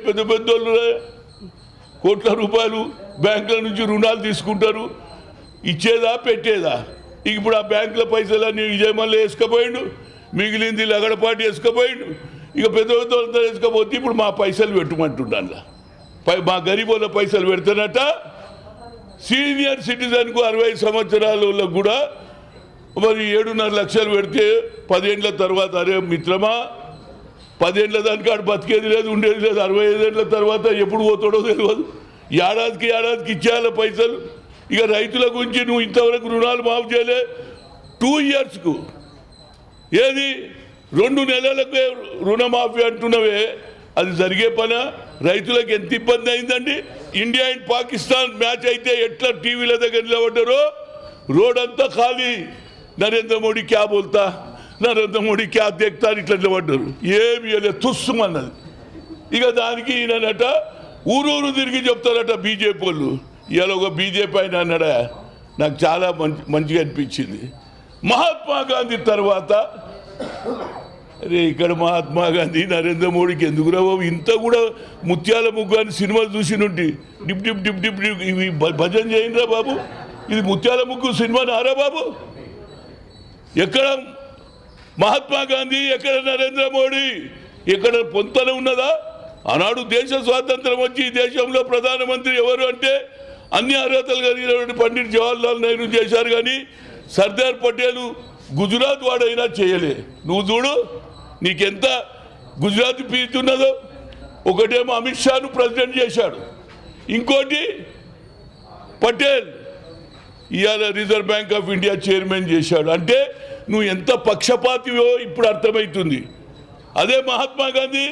పెద్ద పెద్దోళ్ళు కోట్ల రూపాయలు బ్యాంకుల నుంచి రుణాలు తీసుకుంటారు, ఇచ్చేదా పెట్టేదా? ఇప్పుడు ఆ బ్యాంకుల పైసలన్నీ విజయమల్ల వేసుకుపోయిండు, మిగిలింది లగడపాటి వేసుకుపోయిండు, ఇక పెద్ద పెద్దోళ్ళంతా వేసుకపోతే ఇప్పుడు మా పైసలు పెట్టమంటున్నాను. మా గరీబోళ్ళ పైసలు పెడుతున్నట్ట. సీనియర్ సిటిజన్కు 60 సంవత్సరాల కూడా మరి 7.5 లక్షలు పెడితే 10 ఏళ్ళ తర్వాత, అరే మిత్రమా 10 ఏళ్ళ దానికి ఆడు బతికేది లేదు, ఉండేది లేదు, 65 ఏళ్ళ తర్వాత ఎప్పుడు పోతాడో తెలియదు. ఏడాదికి ఇచ్చేయాలి పైసలు. ఇక రైతుల గురించి నువ్వు ఇంతవరకు రుణాలు మాఫ్ చేయలే. 2 ఇయర్స్కు ఏది 2 నెలలకు రుణమాఫీ అంటున్నవే, అది జరిగే పనా? రైతులకు ఎంత ఇబ్బంది అయిందండి. ఇండియా అండ్ పాకిస్తాన్ మ్యాచ్ అయితే ఎట్లా టీవీల దగ్గర నిలబడ్డారో, రోడ్ అంతా ఖాళీ. నరేంద్ర మోడీ క్యా బోల్తా, నరేంద్ర మోడీ క్యా దేక్తా ఇట్లా నిలబడ్డారు. ఏమి తుస్సుమన్నది. ఇక దానికి ఈయనట ఊరూరు తిరిగి చెప్తారట బీజేపీ వాళ్ళు. ఇవాళ ఒక బీజేపీ ఆయన అన్నాడా, నాకు చాలా మంచిగా అనిపించింది. మహాత్మా గాంధీ తర్వాత అరే ఇక్కడ మహాత్మా గాంధీ నరేంద్ర మోడీకి ఎందుకు రావు? ఇంత కూడా ముత్యాల ముగ్గు అని సినిమా చూసినుంటి dip dip dip dip dip ఇవి భజన చేయండిరా బాబు. ఇది ముత్యాల ముగ్గు సినిమా నారా బాబు? ఎక్కడ మహాత్మా గాంధీ, ఎక్కడ నరేంద్ర మోడీ? ఎక్కడ పొంతన ఉన్నదా? ఆనాడు దేశ స్వాతంత్రం వచ్చి ఈ దేశంలో ప్రధానమంత్రి ఎవరు అంటే అన్ని అర్హతలు కలిగినటువంటి పండిట్ జవహర్లాల్ నెహ్రూ చేశారు. కానీ సర్దార్ పటేల్ గుజరాత్ వాడైనా చేయలే. నువ్వు చూడు నీకెంత గుజరాతీ ప్రీతి ఉన్నదో. ఒకటేమో అమిత్ షాను ప్రెసిడెంట్ చేశాడు, ఇంకోటి పటేల్ ఇవాళ reserve bank of India chairman చేశాడు. అంటే నువ్వు ఎంత పక్షపాతివో ఇప్పుడు అర్థమవుతుంది. అదే మహాత్మా గాంధీ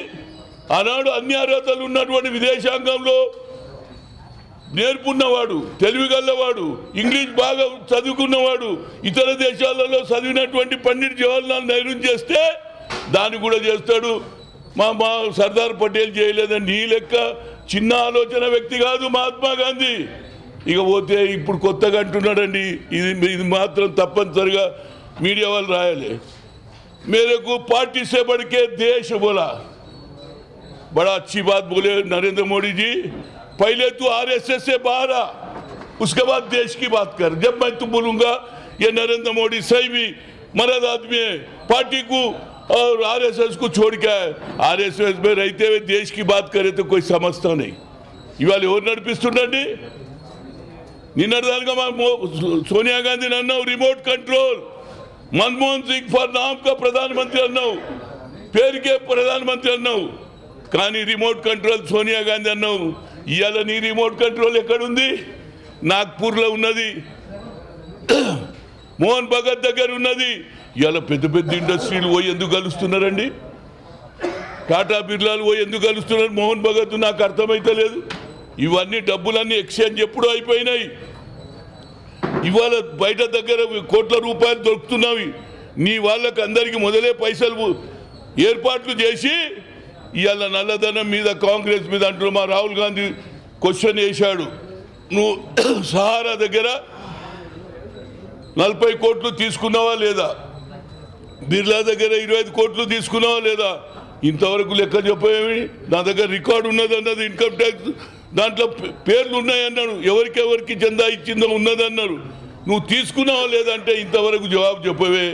ఆనాడు అన్ని అర్హతలు ఉన్నటువంటి విదేశాంగంలో నేర్పున్నవాడు, తెలివిగల్లవాడు, ఇంగ్లీష్ బాగా చదువుకున్నవాడు, ఇతర దేశాలలో చదివినటువంటి పండిట్ జవహర్లాల్ నెహ్రూ చేస్తే దాన్ని కూడా చేస్తాడు. మా సర్దార్ పటేల్ చేయలేదని నీ లెక్క చిన్న ఆలోచన వ్యక్తి కాదు మహాత్మా గాంధీ. ఇక పోతే ఇప్పుడు కొత్తగా అంటున్నాడండి, ఇది మాత్రం తప్పనిసరిగా మీడియా వాళ్ళు రాయాలి. మేరకు पार्टी से बढ़ के देश बोला. बड़ा अच्छी बात बोले नरेंद्र मोदी जी. पहले तू आरएसएस से बाहर आ, उसके बाद देश की बात कर. जब मैं तू बोलूंगा ये नरेंद्र मोदी सही भी मर्द आदमी है, पार्टी को और आरएसएस को छोड़ के आए, आरएसएस में रहते हुए देश की बात करे तो कोई समझता नहीं. ఇవాళ ఎవరు నడిపిస్తుండండి? నిన్నటిదానిగా సోనియా గాంధీని అన్నావు remote control, Manmohan Singh for नाम का प्रधानमंत्री అన్నావు, పేరుకే ప్రధానమంత్రి అన్నావు, కానీ రిమోట్ కంట్రోల్ సోనియా గాంధీ అన్నావు. ఇవాళ నీ రిమోట్ కంట్రోల్ ఎక్కడుంది? నాగ్పూర్లో ఉన్నది, మోహన్ భగత్ దగ్గర ఉన్నది. ఇవాళ పెద్ద పెద్ద ఇండస్ట్రీలు పోయి ఎందుకు కలుస్తున్నారండి? టాటా బిర్లాలు పోయి ఎందుకు కలుస్తున్నారు? మోహన్ భగత్ నాకు అర్థమైతే లేదు. ఇవన్నీ డబ్బులన్నీ ఎక్స్చేంజ్ ఎప్పుడూ అయిపోయినాయి. ఇవాళ బయట దగ్గర కోట్ల రూపాయలు దొరుకుతున్నవి. నీ వాళ్ళకి అందరికీ మొదలే పైసలు ఏర్పాట్లు చేసి ఇవాళ నల్లధనం మీద కాంగ్రెస్ మీద అంటున్నా. మా రాహుల్ గాంధీ క్వశ్చన్ వేశాడు, నువ్వు సహారా దగ్గర 40 కోట్లు తీసుకున్నావా లేదా? బిర్లా దగ్గర 25 కోట్లు తీసుకున్నావా లేదా? ఇంతవరకు లెక్క చెప్పేమి? నా దగ్గర రికార్డు ఉన్నది అన్నది, ఇన్కమ్ ట్యాక్స్ దాంట్లో పేర్లు ఉన్నాయన్నాడు, ఎవరికెవరికి చందా ఇచ్చిందో ఉన్నదన్నారు. నువ్వు తీసుకున్నావా లేదంటే ఇంతవరకు జవాబు చెప్పవే.